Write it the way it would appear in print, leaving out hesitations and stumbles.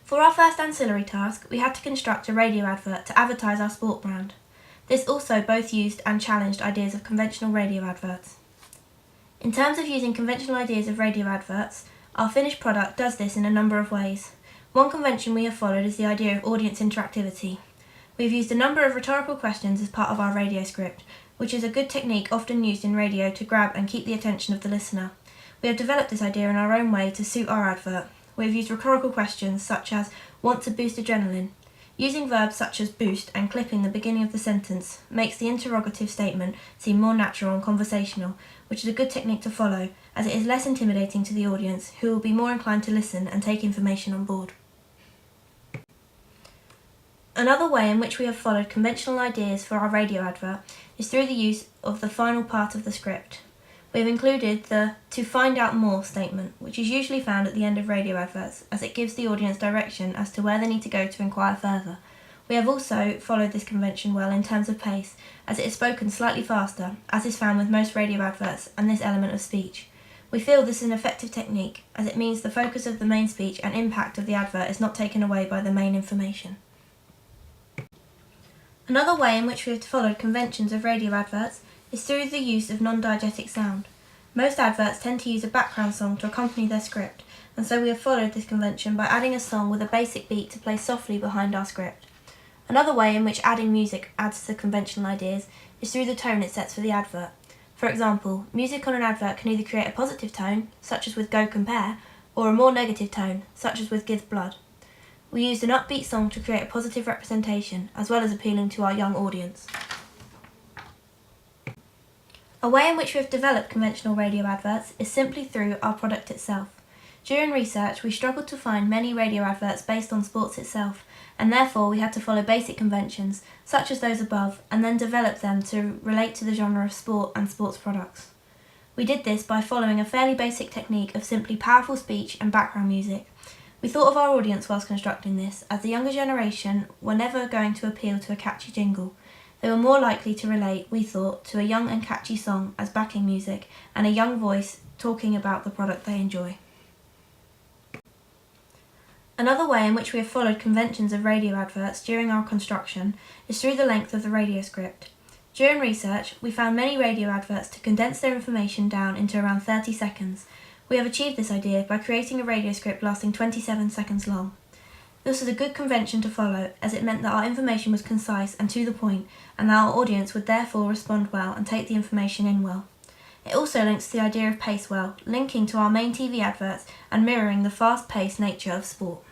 For our first ancillary task, we had to construct a radio advert to advertise our sport brand. This also both used and challenged ideas of conventional radio adverts. In terms of using conventional ideas of radio adverts, our finished product does this in a number of ways. One convention we have followed is the idea of audience interactivity. We have used a number of rhetorical questions as part of our radio script, which is a good technique often used in radio to grab and keep the attention of the listener. We have developed this idea in our own way to suit our advert. We have used rhetorical questions such as "want to boost adrenaline?" Using verbs such as boost and clipping the beginning of the sentence makes the interrogative statement seem more natural and conversational, which is a good technique to follow as it is less intimidating to the audience, who will be more inclined to listen and take information on board. Another way in which we have followed conventional ideas for our radio advert is through the use of the final part of the script. We have included the "to find out more" statement, which is usually found at the end of radio adverts, as it gives the audience direction as to where they need to go to inquire further. We have also followed this convention well in terms of pace, as it is spoken slightly faster, as is found with most radio adverts and this element of speech. We feel this is an effective technique, as it means the focus of the main speech and impact of the advert is not taken away by the main information. Another way in which we have followed conventions of radio adverts is through the use of non-diegetic sound. Most adverts tend to use a background song to accompany their script, and so we have followed this convention by adding a song with a basic beat to play softly behind our script. Another way in which adding music adds to the conventional ideas is through the tone it sets for the advert. For example, music on an advert can either create a positive tone, such as with "Go Compare," or a more negative tone, such as with "Give Blood." We used an upbeat song to create a positive representation, as well as appealing to our young audience. A way in which we have developed conventional radio adverts is simply through our product itself. During research, we struggled to find many radio adverts based on sports itself, and therefore we had to follow basic conventions, such as those above, and then develop them to relate to the genre of sport and sports products. We did this by following a fairly basic technique of simply powerful speech and background music. We thought of our audience whilst constructing this, as the younger generation were never going to appeal to a catchy jingle. They were more likely to relate, we thought, to a young and catchy song as backing music and a young voice talking about the product they enjoy. Another way in which we have followed conventions of radio adverts during our construction is through the length of the radio script. During research, we found many radio adverts to condense their information down into around 30 seconds. We have achieved this idea by creating a radio script lasting 27 seconds long. This was a good convention to follow, as it meant that our information was concise and to the point, and that our audience would therefore respond well and take the information in well. It also links to the idea of pace well, linking to our main TV adverts and mirroring the fast-paced nature of sport.